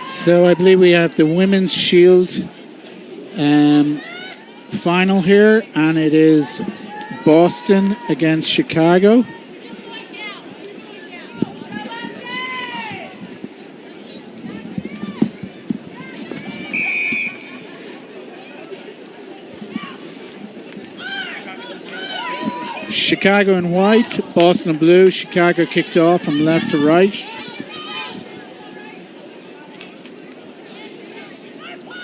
So I believe we have the Women's Shield final here, and it is Boston against Chicago. Chicago in white, Boston in blue. Chicago kicked off from left to right.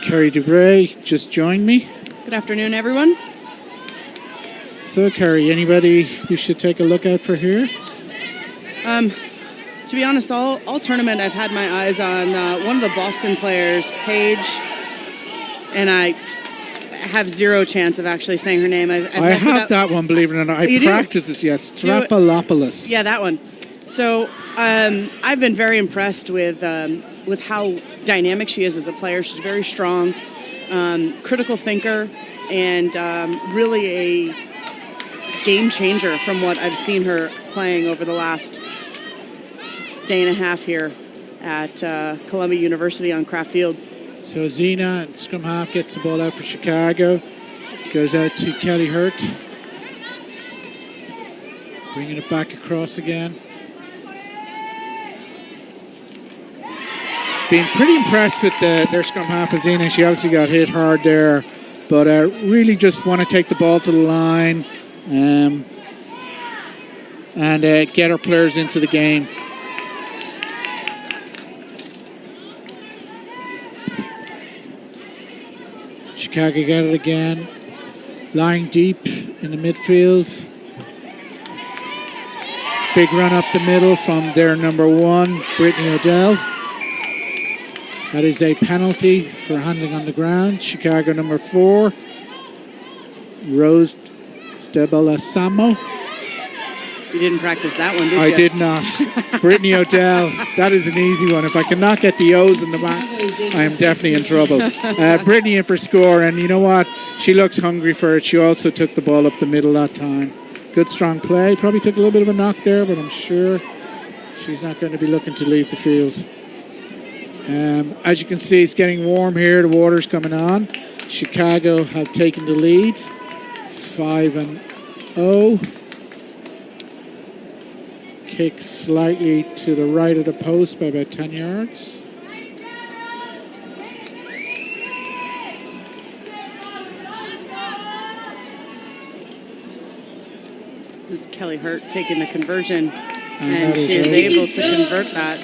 Kerry Dubray just joined me. Good afternoon, everyone. So, Kerry, anybody we should take a look at for here? To be honest, all tournament I've had my eyes on one of the Boston players, Paige, and I have zero chance of actually saying her name. I have that one, believe it or not. I practice this, yes. Strapalopoulos. Yeah, that one. So I've been very impressed with how dynamic she is as a player. She's very strong, critical thinker, and really a game changer from what I've seen her playing over the last day and a half here at Columbia University on Kraft Field. So Zena, scrum half, gets the ball out for Chicago. Goes out to Kelly Hurt. Bringing it back across again. Being pretty impressed with their scrum half of Zena. She obviously got hit hard there, but really just want to take the ball to the line and get our players into the game. Chicago got it again, lying deep in the midfield. Big run up the middle from their number one, Brittany O'Dell. That is a penalty for handling on the ground. Chicago number 4, Rose DeBelasamo. You didn't practice that one, did you? I did not. Brittany O'Dell, that is an easy one. If I cannot get the O's in the max, I am definitely in trouble. Brittany in for score, and you know what? She looks hungry for it. She also took the ball up the middle that time. Good strong play. Probably took a little bit of a knock there, but I'm sure she's not going to be looking to leave the field. As you can see, it's getting warm here. The water's coming on. Chicago have taken the lead, 5-0. Kick slightly to the right of the post by about 10 yards. This is Kelly Hurt taking the conversion, and she is able to convert that.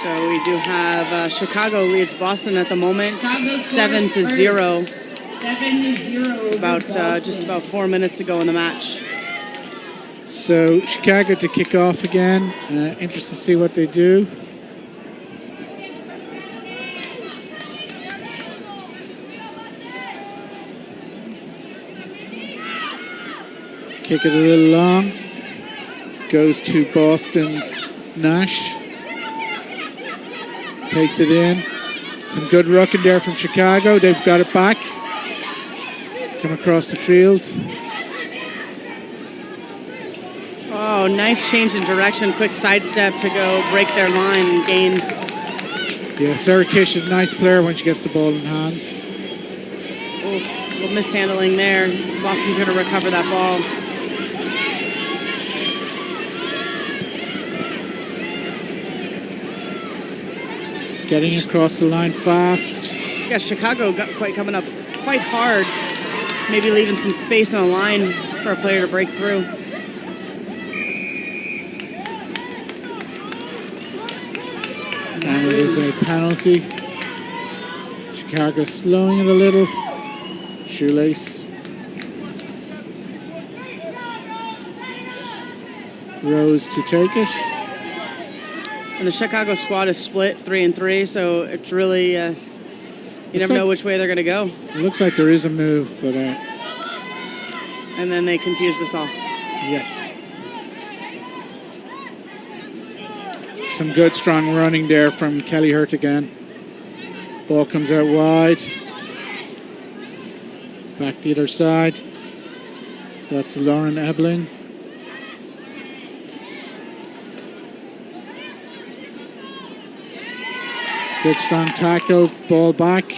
So we do have Chicago leads Boston at the moment, 7-0. 7-0. About just about 4 minutes to go in the match. So Chicago to kick off again. Interested to see what they do. Kick it a little long. Goes to Boston's Nash. Takes it in. Some good rucking there from Chicago. They've got it back. Come across the field. Oh, nice change in direction. Quick sidestep to go break their line and gain. Yeah, Sarah Kish is a nice player when she gets the ball in hands. Oh, a little mishandling there. Boston's going to recover that ball. Getting across the line fast. Yeah, Chicago got coming up quite hard. Maybe leaving some space on the line for a player to break through. And it is a penalty. Chicago slowing it a little. Shoelace. Rose to take it. And the Chicago squad is split 3-3, so it's really, you never know which way they're going to go. It looks like there is a move, but... and then they confused us all. Yes. Some good, strong running there from Kelly Hurt again. Ball comes out wide. Back the other side. That's Lauren Ebling. Good strong tackle, ball back.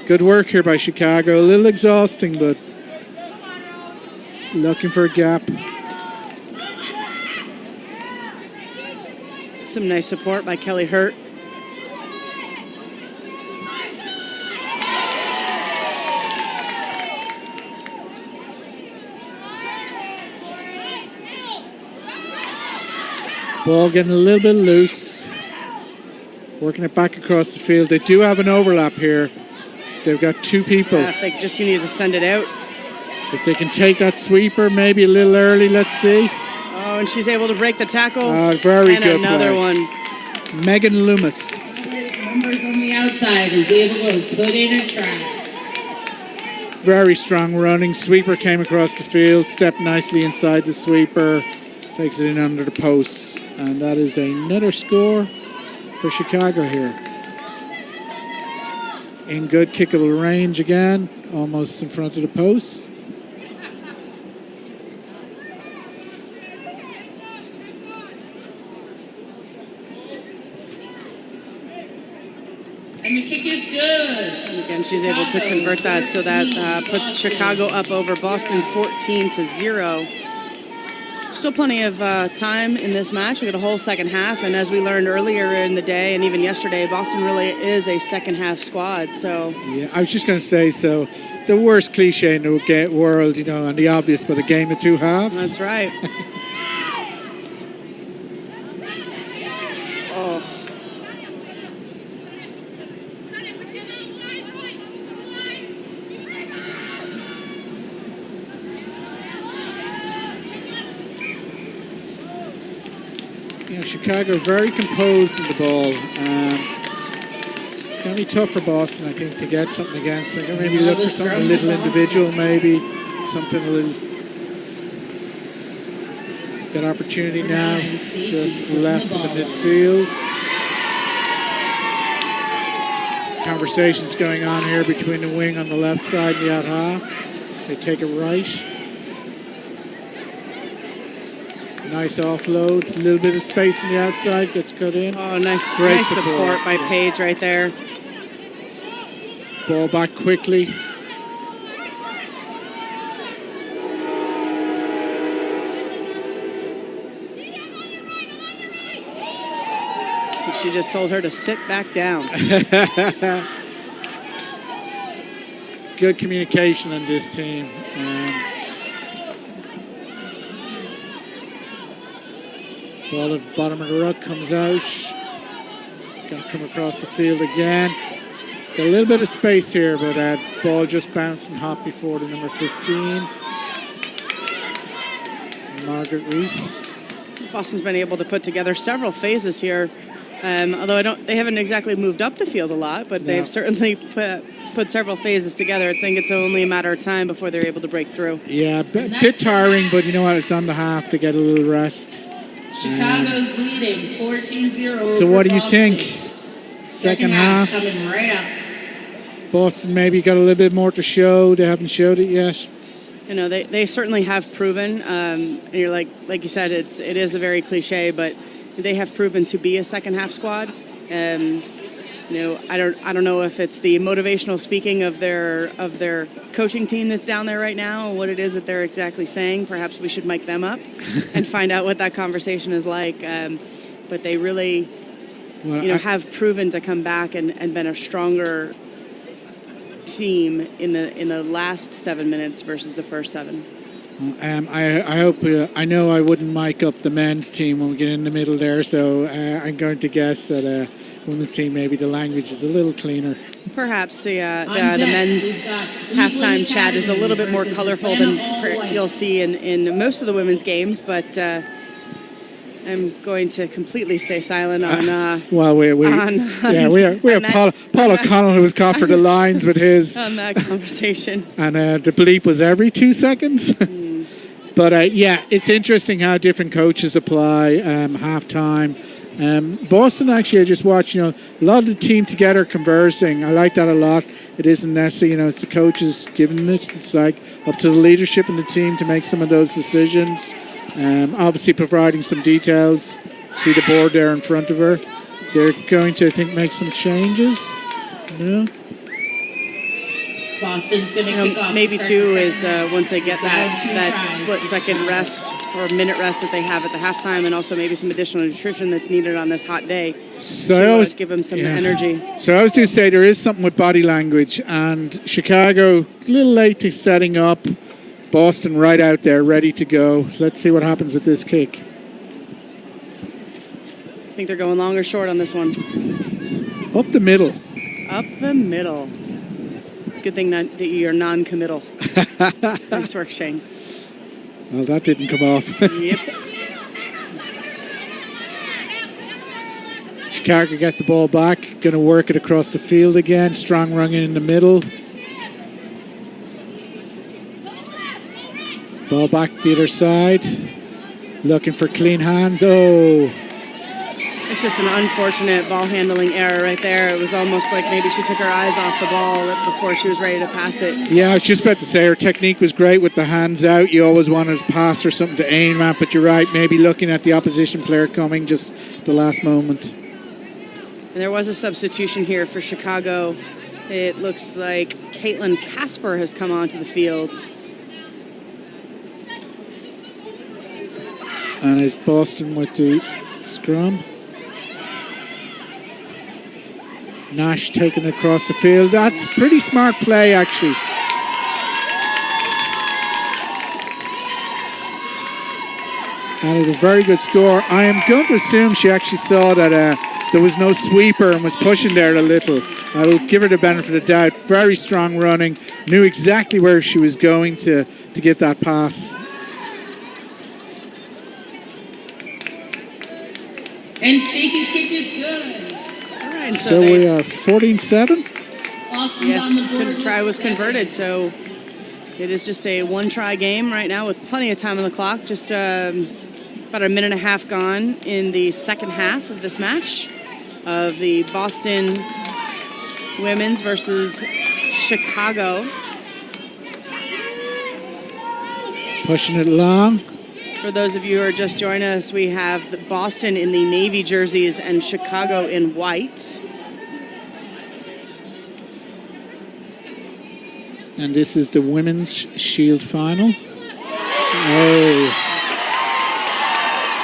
Good work here by Chicago. A little exhausting, but looking for a gap. Some nice support by Kelly Hurt. Ball getting a little bit loose. Working it back across the field. They do have an overlap here. They've got two people. Yeah, if they just need to send it out. If they can take that sweeper, maybe a little early, let's see. Oh, and she's able to break the tackle. Very and good another play. one. Megan Loomis. Numbers on the outside is able to put in a try. Very strong running. Sweeper came across the field, stepped nicely inside the sweeper, takes it in under the posts. And that is another score for Chicago here. In good kickable range again, almost in front of the posts. And the kick is good. And again, she's able to convert that, so that puts Chicago up over Boston 14-0. Still plenty of time in this match. We got a whole second half, and as we learned earlier in the day and even yesterday, Boston really is a second half squad. So yeah, I was just going to say, so the worst cliche in the world, you know, and the obvious, but a game of two halves. that's right. Oh, You know, Chicago very composed in the ball. It's going to be tough for Boston, I think, to get something against. They're going to maybe look for something a little individual, maybe something a little. Got opportunity now, just left of the midfield. Conversations going on here between the wing on the left side and the out half. They take it right. Nice offload, a little bit of space on the outside, gets cut in. oh, nice, Great nice support by Yeah. Paige right there. Ball back quickly. She just told her to sit back down. Good communication on this team. Ball at the bottom of the ruck comes out. Going to come across the field again. Got a little bit of space here, but ball just bounced and hopped before the number 15. Margaret Reese. Boston's been able to put together several phases here. Although they haven't exactly moved up the field a lot, but they've certainly put several phases together. I think it's only a matter of time before they're able to break through. Yeah, bit tiring, but you know what? It's on the half to get a little rest. Chicago's leading 14-0. So what do you Boston. think? Second half. Coming right up. Boston maybe got a little bit more to show. They haven't showed it yet. You know, they certainly have proven. And you're like you said, it is a very cliche, but they have proven to be a second half squad. You know, I don't know if it's the motivational speaking of their coaching team that's down there right now, what it is that they're exactly saying. Perhaps we should mic them up and find out what that conversation is like. But they really, have proven to come back and been a stronger team in the last 7 minutes versus the first 7. I hope. I know I wouldn't mic up the men's team when we get in the middle there, so I'm going to guess that women's team maybe the language is a little cleaner. Perhaps the men's halftime chat is a little bit more colorful than you'll see in most of the women's games, but I'm going to completely stay silent on. We have Paul O'Connell who was caught for the lines with his on that conversation, and the bleep was every 2 seconds. But it's interesting how different coaches apply halftime. Boston, actually, I just watched, a lot of the team together conversing. I like that a lot. It isn't necessarily, it's the coaches giving it. It's like up to the leadership in the team to make some of those decisions. Obviously providing some details. See the board there in front of her. They're going to, I think, make some changes. No? Boston's going to kick off. Maybe too is once they get that split second rest or minute rest that they have at the halftime, and also maybe some additional nutrition that's needed on this hot day to give them some energy. So I was to say there is something with body language, and Chicago a little late to setting up. Boston right out there, ready to go. Let's see what happens with this kick. I think they're going long or short on this one. Up the middle. Up the middle. Good thing that you're non-committal. Nice work, Shane. Well, that didn't come off. Yep. Chicago get the ball back. Going to work it across the field again. Strong run in the middle. Ball back the other side. Looking for clean hands. Oh. It's just an unfortunate ball handling error right there. It was almost like maybe she took her eyes off the ball before she was ready to pass it. Yeah, I was just about to say her technique was great with the hands out. You always wanted to pass or something to aim at, but you're right, maybe looking at the opposition player coming just at the last moment. And there was a substitution here for Chicago. It looks like Caitlin Casper has come onto the field. And it's Boston with the scrum. Nash taking it across the field. That's pretty smart play, actually. And it's a very good score. I am going to assume she actually saw that there was no sweeper and was pushing there a little. I will give her the benefit of the doubt. Very strong running. Knew exactly where she was going to get that pass. And Stacey's kick is good. All right, so we are 14-7. Yes, try was converted. So it is just a one-try game right now with plenty of time on the clock. Just about a minute and a half gone in the second half of this match of the Boston women's versus Chicago. Pushing it along. For those of you who are just joining us, we have the Boston in the navy jerseys and Chicago in white. And this is the women's shield final. Oh.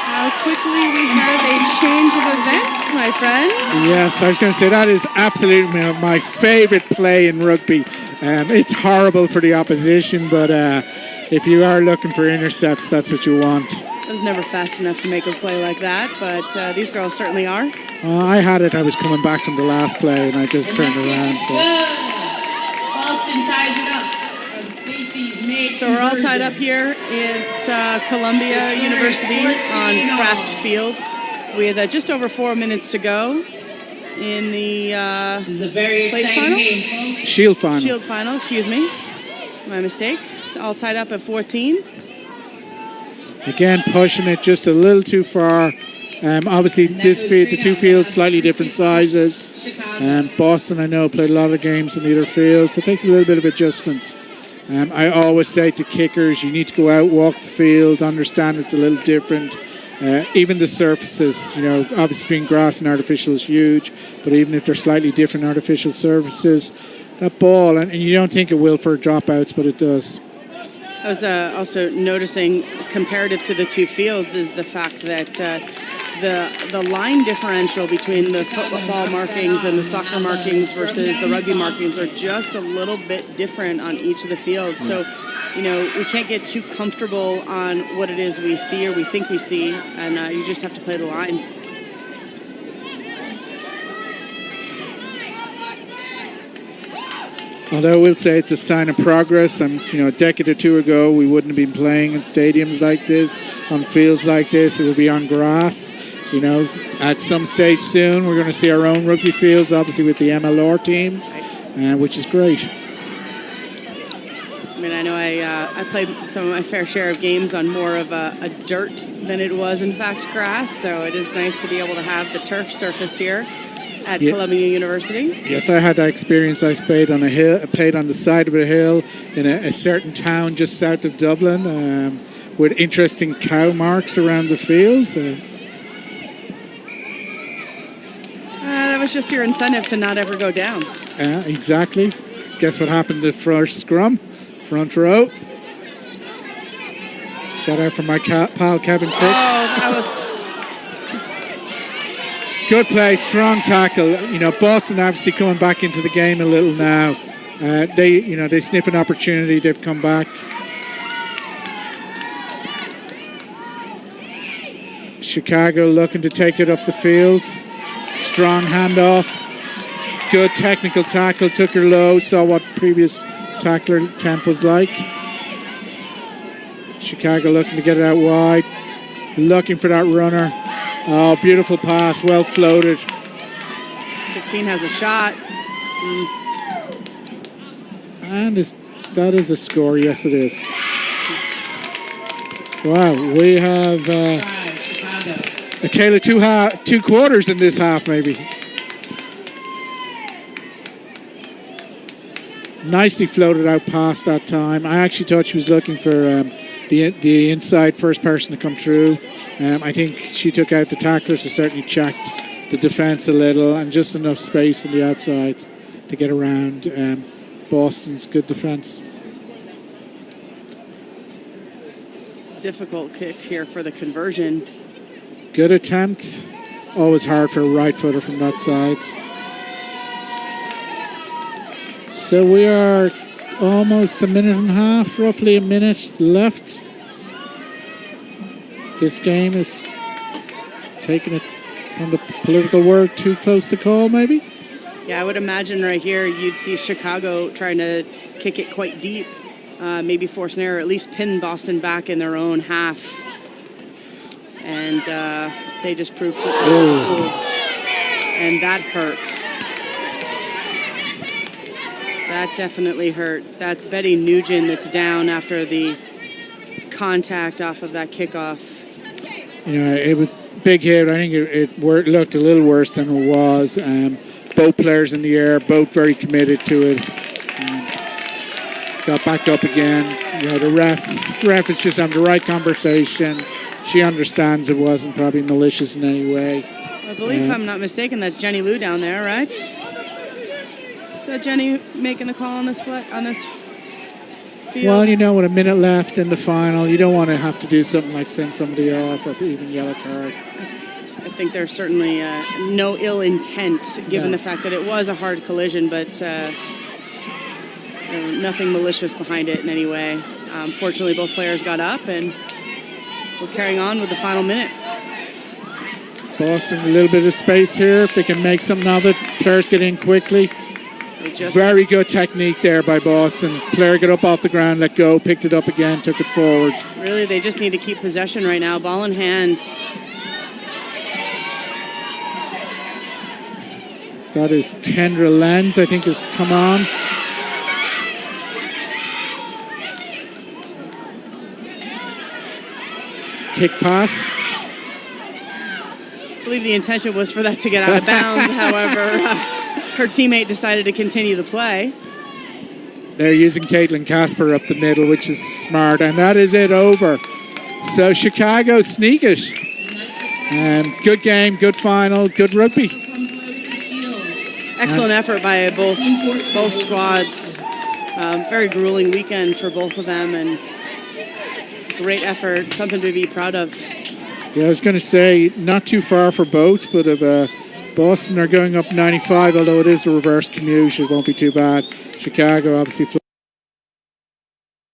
How quickly we have a change of events, my friends. Yes, I was going to say that is absolutely my favorite play in rugby. It's horrible for the opposition, but if you are looking for intercepts, that's what you want. I was never fast enough to make a play like that, but these girls certainly are. I had it. I was coming back from the last play, and I just turned around. So. Boston ties it up. So we're all tied up here at Columbia University on Kraft Field with just over 4 minutes to go in the this is a very exciting game, folks. Shield final. Shield final, excuse me. My mistake. All tied up at 14. Again, pushing it just a little too far. Obviously, the two fields slightly different sizes. Boston, I know, played a lot of games in the other field, so it takes a little bit of adjustment. I always say to kickers, you need to go out, walk the field, understand it's a little different. Even the surfaces, obviously being grass and artificial is huge, but even if they're slightly different artificial surfaces, that ball, and you don't think it will for dropouts, but it does. I was also noticing, comparative to the two fields, is the fact that the line differential between the football markings and the soccer markings versus the rugby markings are just a little bit different on each of the fields. So, we can't get too comfortable on what it is we see or we think we see, and you just have to play the lines. Although I will say it's a sign of progress. A decade or two ago, we wouldn't have been playing in stadiums like this, on fields like this. It would be on grass. At some stage soon, we're going to see our own rugby fields, obviously with the MLR teams, which is great. I know I played some of my fair share of games on more of a dirt than it was, in fact, grass. So it is nice to be able to have the turf surface here at Columbia University. Yes, I had that experience. I played on a hill. I played on the side of a hill in a certain town just south of Dublin, with interesting cow marks around the field. was just your incentive to not ever go down. Exactly. Guess what happened the first scrum? Front row. Shout out from my pal Kevin Crooks. Oh, that was... Good play, strong tackle. You know, Boston obviously coming back into the game a little now. They sniff an opportunity. They've come back. Chicago looking to take it up the field. Strong handoff. Good technical tackle. Took her low. Saw what previous tackler temp was like. Chicago looking to get it out wide. Looking for that runner. Oh, beautiful pass. Well floated. 15 has a shot. And that is a score. Yes, it is. Wow, we have a tale of two quarters in this half, maybe. Nicely floated out past that time. I actually thought she was looking for the inside first person to come through. I think she took out the tacklers, so certainly checked the defense a little, and just enough space on the outside to get around Boston's good defense. Difficult kick here for the conversion. Good attempt. Always hard for a right footer from that side. So we are almost a minute and a half, roughly a minute left. This game is taking it from the political word too close to call, maybe? Yeah, I would imagine right here you'd see Chicago trying to kick it quite deep, maybe force an error, at least pin Boston back in their own half. And they just proved it was a fool. And that hurt. That definitely hurt. That's Betty Nugent that's down after the contact off of that kickoff. You know, it was a big hit. I think it looked a little worse than it was. Both players in the air, both very committed to it. Got back up again. You know, the ref is just having the right conversation. She understands it wasn't probably malicious in any way. I believe, if I'm not mistaken, that's Jenny Lou down there, right? Is that Jenny making the call on this field? Well, you know, with a minute left in the final, you don't want to have to do something like send somebody off or even yellow card. I think there's certainly no ill intent, given the fact that it was a hard collision, but nothing malicious behind it in any way. Fortunately, both players got up, and we're carrying on with the final minute. Boston, a little bit of space here. If they can make something of it, players get in quickly. Very good technique there by Boston. Player got up off the ground, let go, picked it up again, took it forward. Really, they just need to keep possession right now. Ball in hand. That is Kendra Lenz, I think, has come on. Kick pass. I believe the intention was for that to get out of bounds. However, her teammate decided to continue the play. They're using Caitlin Casper up the middle, which is smart. And that is it, over. So Chicago sneak it. Good game, good final, good rugby. Excellent effort by both squads. Very grueling weekend for both of them, and great effort, something to be proud of. Yeah, I was going to say, not too far for both, but if Boston are going up 95, although it is a reverse commute, it won't be too bad. Chicago obviously